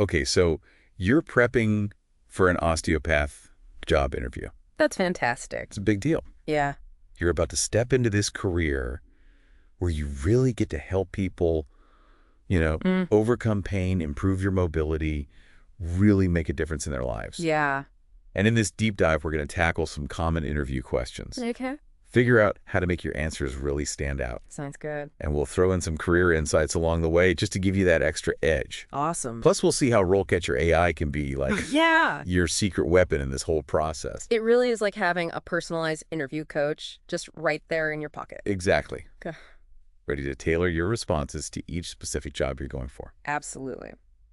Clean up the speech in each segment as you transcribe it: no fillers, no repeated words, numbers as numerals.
Okay, so you're prepping for an osteopath job interview. That's fantastic. It's a big deal. Yeah. You're about to step into this career where you really get to help people, Mm, overcome pain, improve your mobility, really make a difference in their lives. yeah. And in this deep dive, we're going to tackle some common interview questions. Okay. Figure out how to make your answers really stand out. Sounds good. And we'll throw in some career insights along the way just to give you that extra edge. Awesome. Plus, we'll see how RoleCatcher AI can be like Yeah. your secret weapon in this whole process. It really is like having a personalized interview coach just right there in your pocket. Exactly. Okay. Ready to tailor your responses to each specific job you're going for. Absolutely.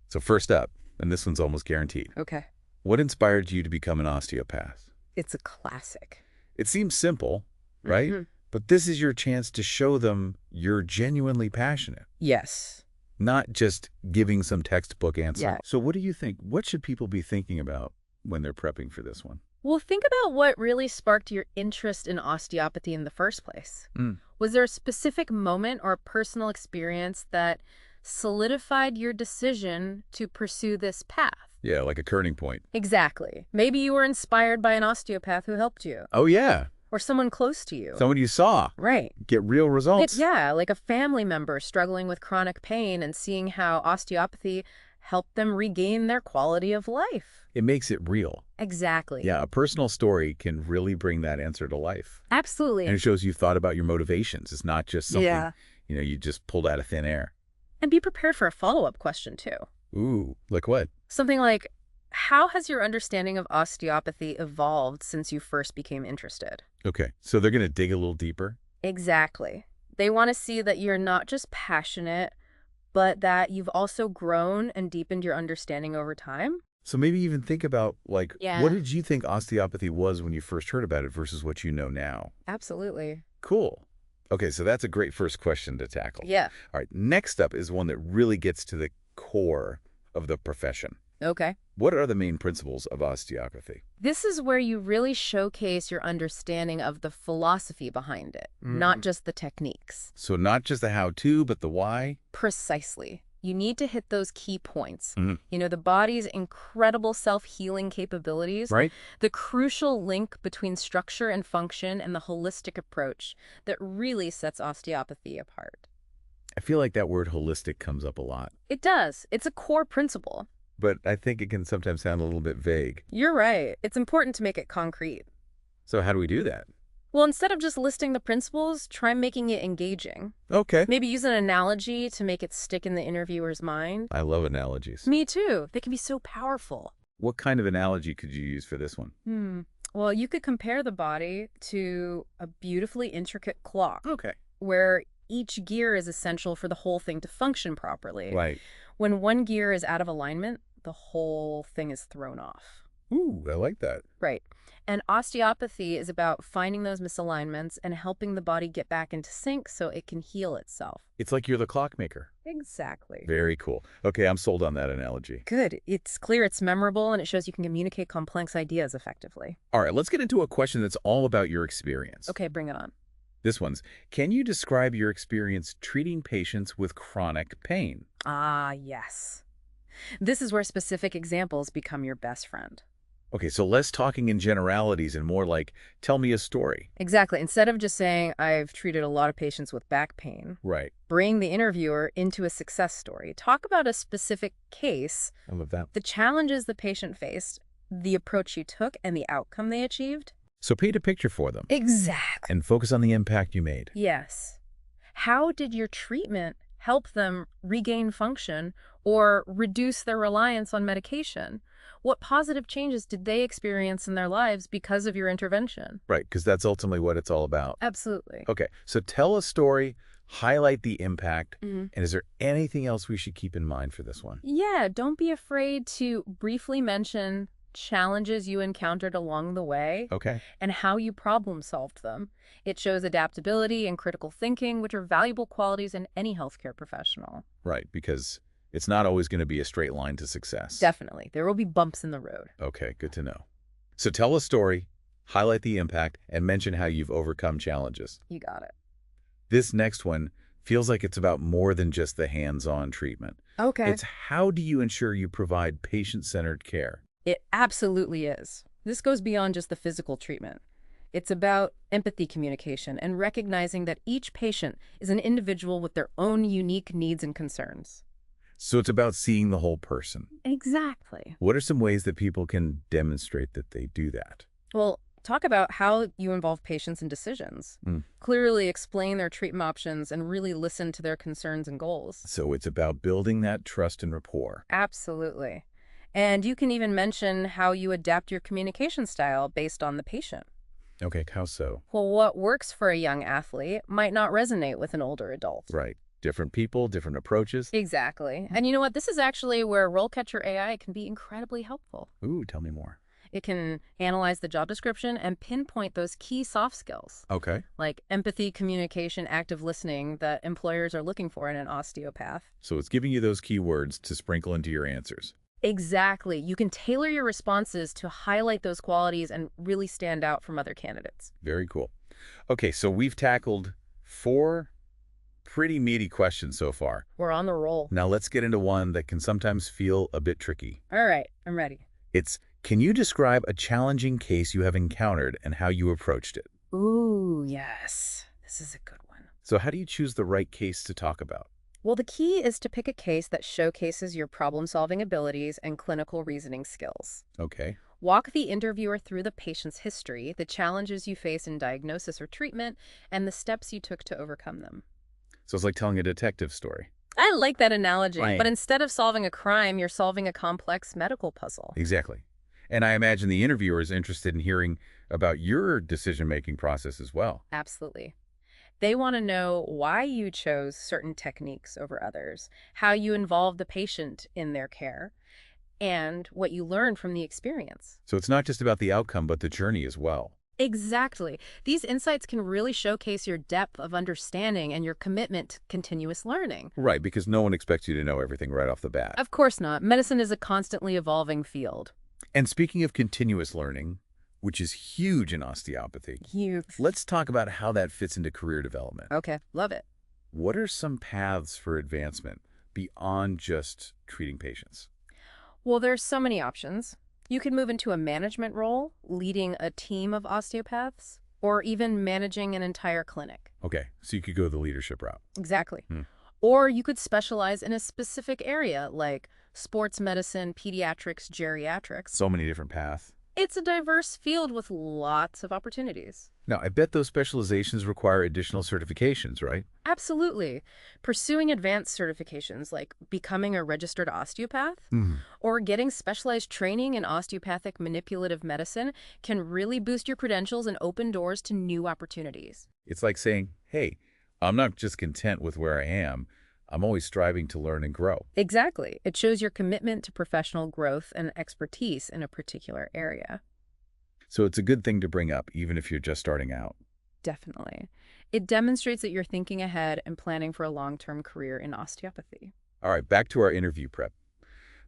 So first up, and this one's almost guaranteed, Okay. what inspired you to become an osteopath? It's a classic. It seems simple, right? Mhm. But this is your chance to show them you're genuinely passionate, Yes. not just giving some textbook answer. Yeah. So what do you think? What should people be thinking about when they're prepping for this one? Well, think about what really sparked your interest in osteopathy in the first place. Mm. Was there a specific moment or personal experience that solidified your decision to pursue this path? Yeah, like a turning point. Exactly. Maybe you were inspired by an osteopath who helped you, Oh, yeah. or someone close to you. Someone you saw Right. get real results. Yeah, like a family member struggling with chronic pain and seeing how osteopathy helped them regain their quality of life. It makes it real. Exactly. Yeah, a personal story can really bring that answer to life. Absolutely. And it shows you've thought about your motivations. It's not just something, Yeah. you just pulled out of thin air. And be prepared for a follow-up question, too. Ooh, like what? Something like, how has your understanding of osteopathy evolved since you first became interested? Okay, so they're going to dig a little deeper. Exactly. They want to see that you're not just passionate, but that you've also grown and deepened your understanding over time. So maybe even think about, Yeah. what did you think osteopathy was when you first heard about it versus what you know now? Absolutely. Cool. Okay, so that's a great first question to tackle. Yeah. All right, next up is one that really gets to the core of the profession. Okay. What are the main principles of osteopathy? This is where you really showcase your understanding of the philosophy behind it, not just the techniques. So not just the how-to, but the why? Precisely. You need to hit those key points. Mhm. The body's incredible self-healing capabilities, Right? the crucial link between structure and function, and the holistic approach that really sets osteopathy apart. I feel like that word holistic comes up a lot, It does. It's a core principle. but I think it can sometimes sound a little bit vague. You're right. It's important to make it concrete. So how do we do that? Well, instead of just listing the principles, try making it engaging. Okay. Maybe use an analogy to make it stick in the interviewer's mind. I love analogies. Me too. They can be so powerful. What kind of analogy could you use for this one? Well, you could compare the body to a beautifully intricate clock, Okay. where each gear is essential for the whole thing to function properly. Right. When one gear is out of alignment, the whole thing is thrown off. Ooh, I like that. Right. And osteopathy is about finding those misalignments and helping the body get back into sync so it can heal itself. It's like you're the clockmaker. Exactly. Very cool. Okay, I'm sold on that analogy. Good. It's clear, it's memorable, and it shows you can communicate complex ideas effectively. All right, let's get into a question that's all about your experience. Okay, bring it on. This one's, can you describe your experience treating patients with chronic pain? Ah, yes. This is where specific examples become your best friend. Okay, so less talking in generalities and more like, tell me a story. Exactly. Instead of just saying, I've treated a lot of patients with back pain, Right. bring the interviewer into a success story. Talk about a specific case, I love that. the challenges the patient faced, the approach you took, and the outcome they achieved. So paint a picture for them Exactly. and focus on the impact you made. Yes. How did your treatment help them regain function or reduce their reliance on medication? What positive changes did they experience in their lives because of your intervention? Right, because that's ultimately what it's all about. Absolutely. Okay, so tell a story, highlight the impact, Mhm. and is there anything else we should keep in mind for this one? Yeah, don't be afraid to briefly mention challenges you encountered along the way Okay. and how you problem solved them. It shows adaptability and critical thinking, which are valuable qualities in any healthcare professional. Right, because it's not always going to be a straight line to success. Definitely. There will be bumps in the road. Okay, good to know. So tell a story, highlight the impact, and mention how you've overcome challenges. You got it. This next one feels like it's about more than just the hands-on treatment. Okay. It's how do you ensure you provide patient-centered care? It absolutely is. This goes beyond just the physical treatment. It's about empathy communication and recognizing that each patient is an individual with their own unique needs and concerns. So it's about seeing the whole person. Exactly. What are some ways that people can demonstrate that they do that? Well, talk about how you involve patients in decisions. Mm. Clearly explain their treatment options and really listen to their concerns and goals. So it's about building that trust and rapport. Absolutely. And you can even mention how you adapt your communication style based on the patient. Okay, how so? Well, what works for a young athlete might not resonate with an older adult. Right. Different people, different approaches. Exactly. And you know what? This is actually where RoleCatcher AI can be incredibly helpful. Ooh, tell me more. It can analyze the job description and pinpoint those key soft skills, Okay. like empathy, communication, active listening that employers are looking for in an osteopath. So it's giving you those keywords to sprinkle into your answers. Exactly. You can tailor your responses to highlight those qualities and really stand out from other candidates. Very cool. Okay, so we've tackled 4 pretty meaty questions so far. We're on the roll. Now let's get into one that can sometimes feel a bit tricky. All right, I'm ready. It's, can you describe a challenging case you have encountered and how you approached it? Ooh, yes. This is a good one. So how do you choose the right case to talk about? Well, the key is to pick a case that showcases your problem-solving abilities and clinical reasoning skills. Okay. Walk the interviewer through the patient's history, the challenges you face in diagnosis or treatment, and the steps you took to overcome them. So it's like telling a detective story. I like that analogy, Right. but instead of solving a crime, you're solving a complex medical puzzle. Exactly. And I imagine the interviewer is interested in hearing about your decision-making process as well. Absolutely. They want to know why you chose certain techniques over others, how you involved the patient in their care, and what you learned from the experience. So it's not just about the outcome, but the journey as well. Exactly. These insights can really showcase your depth of understanding and your commitment to continuous learning. Right, because no one expects you to know everything right off the bat. Of course not. Medicine is a constantly evolving field. And speaking of continuous learning, which is huge in osteopathy, Huge. let's talk about how that fits into career development. Okay, love it. What are some paths for advancement beyond just treating patients? Well, there's so many options. You could move into a management role, leading a team of osteopaths, or even managing an entire clinic. Okay, so you could go the leadership route. Exactly. Hmm. Or you could specialize in a specific area like sports medicine, pediatrics, geriatrics. So many different paths. It's a diverse field with lots of opportunities. Now, I bet those specializations require additional certifications, right? Absolutely. Pursuing advanced certifications like becoming a registered osteopath or getting specialized training in osteopathic manipulative medicine can really boost your credentials and open doors to new opportunities. It's like saying, hey, I'm not just content with where I am. I'm always striving to learn and grow. Exactly. It shows your commitment to professional growth and expertise in a particular area. So it's a good thing to bring up, even if you're just starting out. Definitely. It demonstrates that you're thinking ahead and planning for a long-term career in osteopathy. All right, back to our interview prep.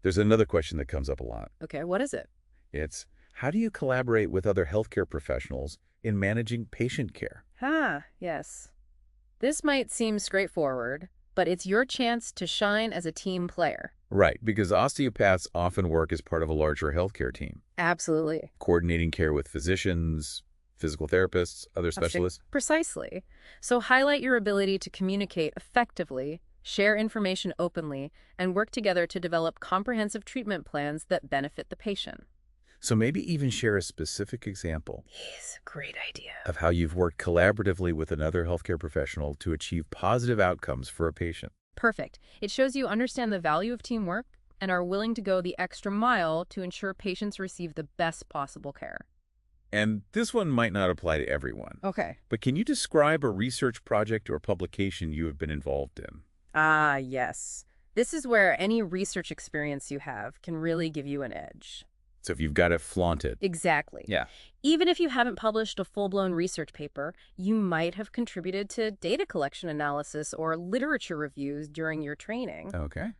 There's another question that comes up a lot. Okay, what is it? It's, how do you collaborate with other healthcare professionals in managing patient care? Yes. This might seem straightforward, but it's your chance to shine as a team player. Right, because osteopaths often work as part of a larger healthcare team, Absolutely. coordinating care with physicians, physical therapists, other specialists. Precisely. So highlight your ability to communicate effectively, share information openly, and work together to develop comprehensive treatment plans that benefit the patient. So maybe even share a specific example Yes, great idea. of how you've worked collaboratively with another healthcare professional to achieve positive outcomes for a patient. Perfect. It shows you understand the value of teamwork and are willing to go the extra mile to ensure patients receive the best possible care. And this one might not apply to everyone. Okay. But can you describe a research project or publication you have been involved in? Yes. This is where any research experience you have can really give you an edge. So if you've got to flaunt it. Exactly. Yeah. Even if you haven't published a full-blown research paper, you might have contributed to data collection analysis or literature reviews during your training. Okay.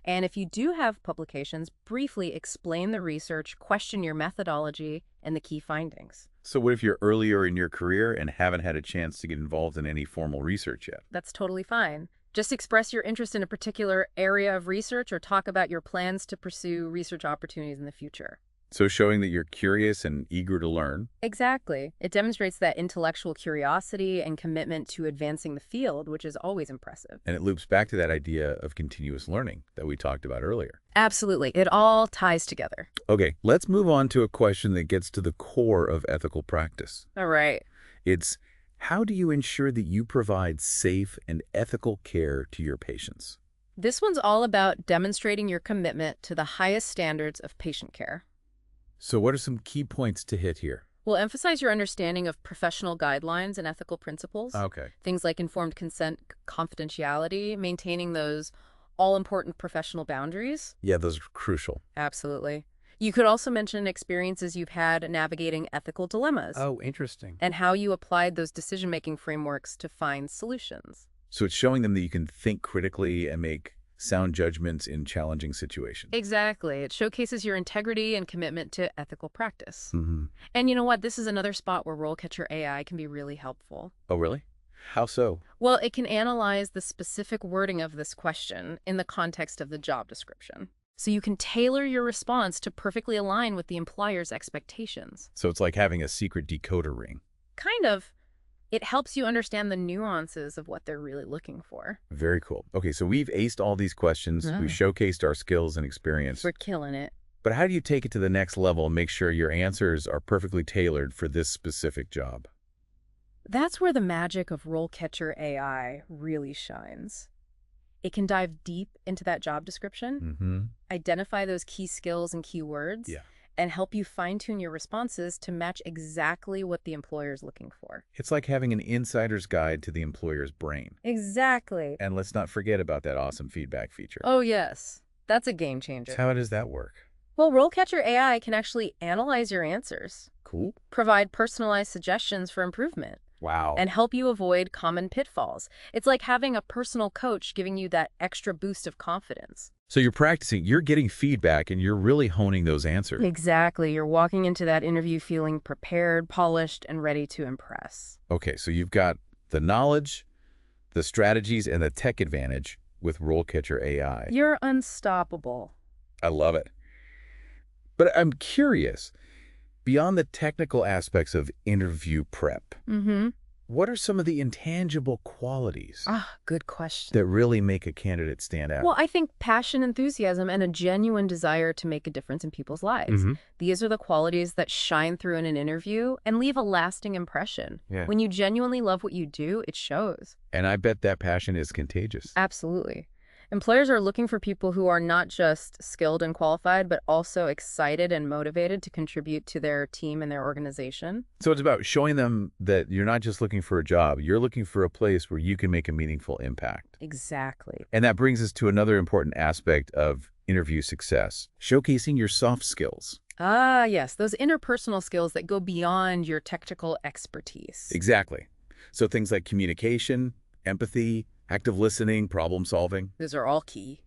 And if you do have publications, briefly explain the research, question your methodology, and the key findings. So what if you're earlier in your career and haven't had a chance to get involved in any formal research yet? That's totally fine. Just express your interest in a particular area of research or talk about your plans to pursue research opportunities in the future. So showing that you're curious and eager to learn. Exactly. It demonstrates that intellectual curiosity and commitment to advancing the field, which is always impressive. And it loops back to that idea of continuous learning that we talked about earlier. Absolutely. It all ties together. Okay, let's move on to a question that gets to the core of ethical practice. All right. It's, how do you ensure that you provide safe and ethical care to your patients? This one's all about demonstrating your commitment to the highest standards of patient care. So what are some key points to hit here? We'll emphasize your understanding of professional guidelines and ethical principles. Okay. Things like informed consent, confidentiality, maintaining those all-important professional boundaries. Yeah, those are crucial. Absolutely. You could also mention experiences you've had navigating ethical dilemmas. Oh, interesting. And how you applied those decision-making frameworks to find solutions. So it's showing them that you can think critically and make sound judgments in challenging situations. Exactly. It showcases your integrity and commitment to ethical practice. Mm-hmm. And you know what? This is another spot where RoleCatcher AI can be really helpful. Oh, really? How so? Well, it can analyze the specific wording of this question in the context of the job description. So you can tailor your response to perfectly align with the employer's expectations. So it's like having a secret decoder ring. Kind of. It helps you understand the nuances of what they're really looking for. Very cool. Okay, so we've aced all these questions. Yeah. We've showcased our skills and experience. We're killing it. But how do you take it to the next level and make sure your answers are perfectly tailored for this specific job? That's where the magic of RoleCatcher AI really shines. It can dive deep into that job description, identify those key skills and keywords, and help you fine-tune your responses to match exactly what the employer is looking for. It's like having an insider's guide to the employer's brain. Exactly. And let's not forget about that awesome feedback feature. Oh, yes. That's a game changer. So how does that work? Well, RoleCatcher AI can actually analyze your answers, Cool. provide personalized suggestions for improvement, Wow. and help you avoid common pitfalls. It's like having a personal coach giving you that extra boost of confidence. So you're practicing, you're getting feedback, and you're really honing those answers. Exactly. You're walking into that interview feeling prepared, polished, and ready to impress. Okay, so you've got the knowledge, the strategies, and the tech advantage with RoleCatcher AI. You're unstoppable. I love it. But I'm curious, beyond the technical aspects of interview prep, what are some of the intangible qualities Good question. that really make a candidate stand out? Well, I think passion, enthusiasm, and a genuine desire to make a difference in people's lives. These are the qualities that shine through in an interview and leave a lasting impression. Yeah. When you genuinely love what you do, it shows. And I bet that passion is contagious. Absolutely. Employers are looking for people who are not just skilled and qualified, but also excited and motivated to contribute to their team and their organization. So it's about showing them that you're not just looking for a job, you're looking for a place where you can make a meaningful impact. Exactly. And that brings us to another important aspect of interview success, showcasing your soft skills. Ah, yes, those interpersonal skills that go beyond your technical expertise. Exactly. So things like communication, empathy, active listening, problem solving. Those are all key.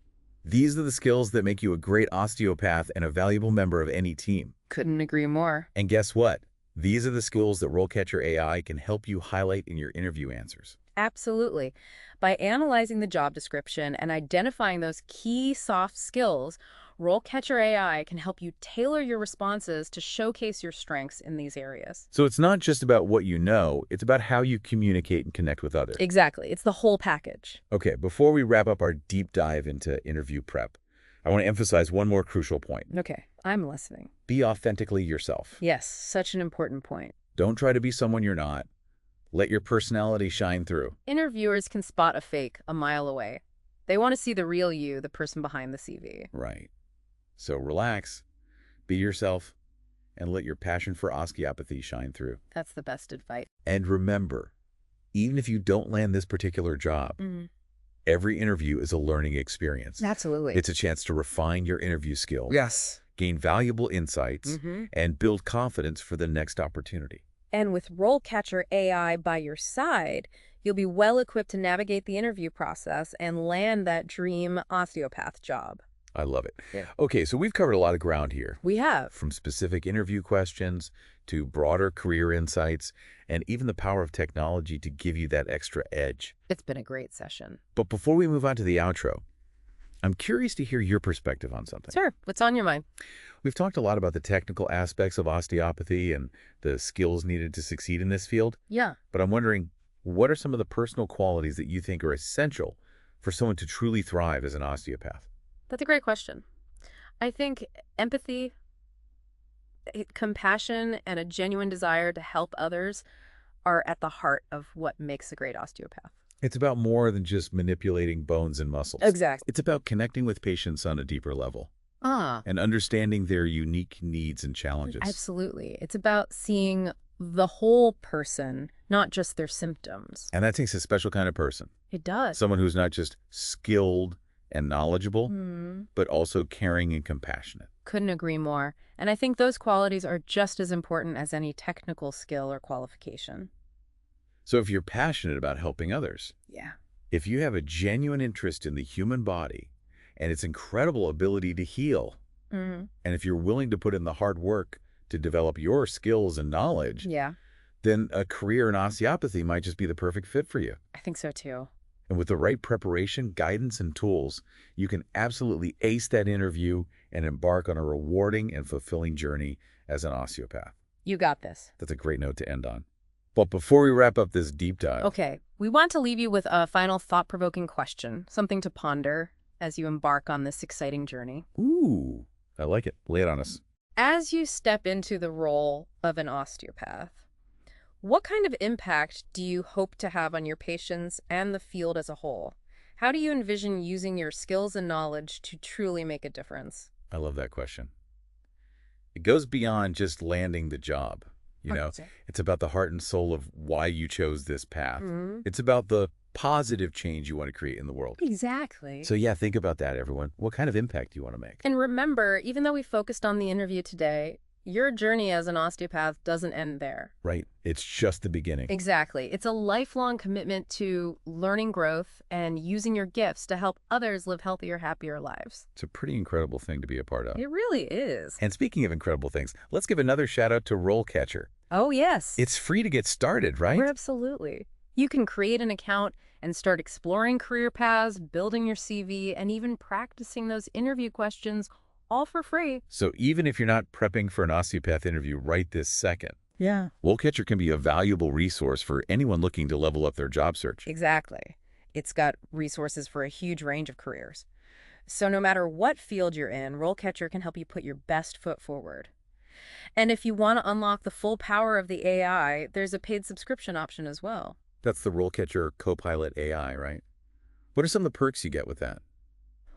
These are the skills that make you a great osteopath and a valuable member of any team. Couldn't agree more. And guess what? These are the skills that RoleCatcher AI can help you highlight in your interview answers. Absolutely. By analyzing the job description and identifying those key soft skills, RoleCatcher AI can help you tailor your responses to showcase your strengths in these areas. So it's not just about what you know, it's about how you communicate and connect with others. Exactly. It's the whole package. Okay, before we wrap up our deep dive into interview prep, I want to emphasize one more crucial point. Okay, I'm listening. Be authentically yourself. Yes, such an important point. Don't try to be someone you're not. Let your personality shine through. Interviewers can spot a fake a mile away. They want to see the real you, the person behind the CV. Right. So relax, be yourself, and let your passion for osteopathy shine through. That's the best advice. And remember, even if you don't land this particular job, every interview is a learning experience. Absolutely. It's a chance to refine your interview skills. Yes. Gain valuable insights, and build confidence for the next opportunity. And with RoleCatcher AI by your side, you'll be well equipped to navigate the interview process and land that dream osteopath job. I love it. Yeah. Okay, so we've covered a lot of ground here, We have. from specific interview questions to broader career insights, and even the power of technology to give you that extra edge. It's been a great session. But before we move on to the outro, I'm curious to hear your perspective on something. Sure. What's on your mind? We've talked a lot about the technical aspects of osteopathy and the skills needed to succeed in this field, Yeah. but I'm wondering, what are some of the personal qualities that you think are essential for someone to truly thrive as an osteopath? That's a great question. I think empathy, compassion, and a genuine desire to help others are at the heart of what makes a great osteopath. It's about more than just manipulating bones and muscles. Exactly. It's about connecting with patients on a deeper level Ah, and understanding their unique needs and challenges. absolutely. It's about seeing the whole person, not just their symptoms. And that takes a special kind of person, It does. someone who's not just skilled and knowledgeable, but also caring and compassionate. Couldn't agree more. And I think those qualities are just as important as any technical skill or qualification. So if you're passionate about helping others, Yeah. if you have a genuine interest in the human body and its incredible ability to heal, and if you're willing to put in the hard work to develop your skills and knowledge, Yeah, then a career in osteopathy might just be the perfect fit for you. I think so too. And with the right preparation, guidance, and tools, you can absolutely ace that interview and embark on a rewarding and fulfilling journey as an osteopath. You got this. That's a great note to end on. But before we wrap up this deep dive, Okay, we want to leave you with a final thought-provoking question, something to ponder as you embark on this exciting journey. ooh, I like it. Lay it on us. As you step into the role of an osteopath, what kind of impact do you hope to have on your patients and the field as a whole? How do you envision using your skills and knowledge to truly make a difference? I love that question. It goes beyond just landing the job. It's about the heart and soul of why you chose this path. It's about the positive change you want to create in the world. Exactly. So yeah, think about that, everyone. What kind of impact do you want to make? And remember, even though we focused on the interview today, your journey as an osteopath doesn't end there. Right? It's just the beginning. Exactly. It's a lifelong commitment to learning growth and using your gifts to help others live healthier, happier lives. It's a pretty incredible thing to be a part of. It really is. And speaking of incredible things, let's give another shout out to RoleCatcher. Oh, yes. It's free to get started, right? Absolutely. You can create an account and start exploring career paths, building your CV, and even practicing those interview questions, all for free. So even if you're not prepping for an osteopath interview right this second, Yeah. RoleCatcher can be a valuable resource for anyone looking to level up their job search. Exactly. It's got resources for a huge range of careers. So no matter what field you're in, RoleCatcher can help you put your best foot forward. And if you want to unlock the full power of the AI, there's a paid subscription option as well. That's the RoleCatcher Copilot AI, right? What are some of the perks you get with that?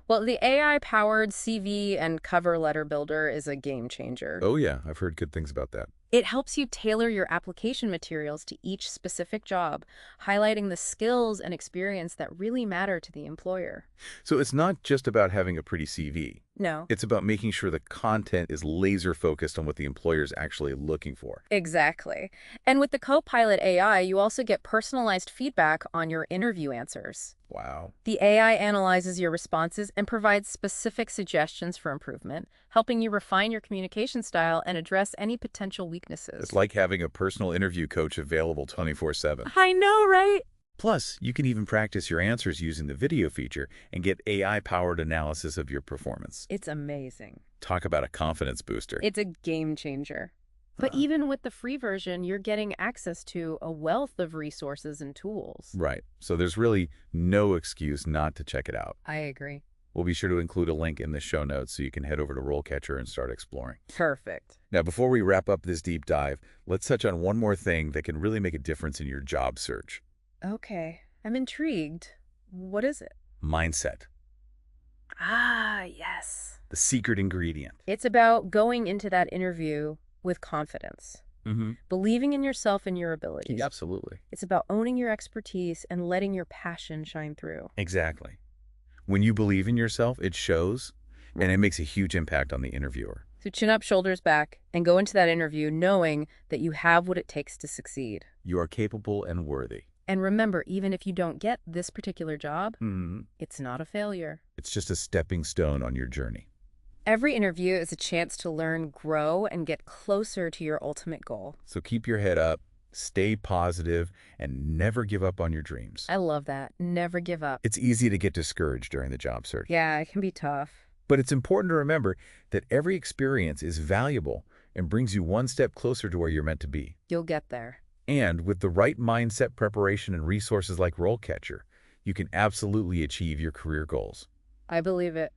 Well, the AI-powered CV and cover letter builder is a game changer. Oh yeah, I've heard good things about that. It helps you tailor your application materials to each specific job, highlighting the skills and experience that really matter to the employer. So it's not just about having a pretty CV. No. It's about making sure the content is laser focused on what the employer's actually looking for. Exactly. And with the Copilot AI, you also get personalized feedback on your interview answers. Wow. The AI analyzes your responses and provides specific suggestions for improvement, helping you refine your communication style and address any potential weaknesses. It's like having a personal interview coach available 24/7. I know, right? Plus, you can even practice your answers using the video feature and get AI-powered analysis of your performance. It's amazing. Talk about a confidence booster. It's a game changer. But even with the free version, you're getting access to a wealth of resources and tools. Right. So there's really no excuse not to check it out. I agree. We'll be sure to include a link in the show notes so you can head over to RoleCatcher and start exploring. Perfect. Now, before we wrap up this deep dive, let's touch on one more thing that can really make a difference in your job search. Okay. I'm intrigued. What is it? Mindset. Ah, yes. The secret ingredient. It's about going into that interview with confidence, believing in yourself and your abilities. Absolutely. It's about owning your expertise and letting your passion shine through. Exactly. When you believe in yourself, it shows, and it makes a huge impact on the interviewer. So chin up, shoulders back, and go into that interview knowing that you have what it takes to succeed. You are capable and worthy. And remember, even if you don't get this particular job, Mhm. it's not a failure. It's just a stepping stone on your journey. Every interview is a chance to learn, grow, and get closer to your ultimate goal. So keep your head up, stay positive, and never give up on your dreams. I love that. Never give up. It's easy to get discouraged during the job search. Yeah, it can be tough. But it's important to remember that every experience is valuable and brings you one step closer to where you're meant to be. You'll get there. And with the right mindset, preparation, and resources like RoleCatcher, you can absolutely achieve your career goals. I believe it.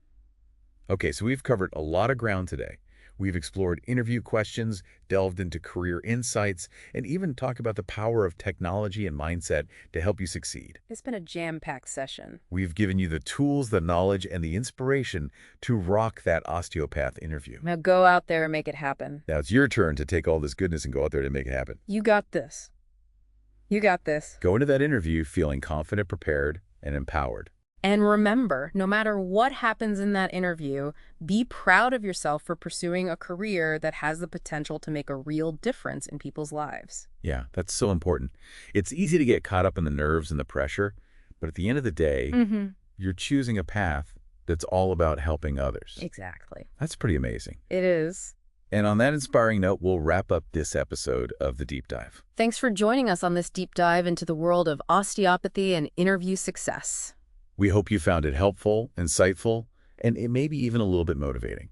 Okay, so we've covered a lot of ground today. We've explored interview questions, delved into career insights, and even talked about the power of technology and mindset to help you succeed. It's been a jam-packed session. We've given you the tools, the knowledge, and the inspiration to rock that osteopath interview. Now go out there and make it happen. Now it's your turn to take all this goodness and go out there to make it happen. You got this. You got this. Go into that interview feeling confident, prepared, and empowered. And remember, no matter what happens in that interview, be proud of yourself for pursuing a career that has the potential to make a real difference in people's lives. Yeah, that's so important. It's easy to get caught up in the nerves and the pressure, but at the end of the day, you're choosing a path that's all about helping others. Exactly. That's pretty amazing. It is. And on that inspiring note, we'll wrap up this episode of The Deep Dive. Thanks for joining us on this deep dive into the world of osteopathy and interview success. We hope you found it helpful, insightful, and it may be even a little bit motivating.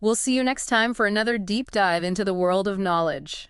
We'll see you next time for another deep dive into the world of knowledge.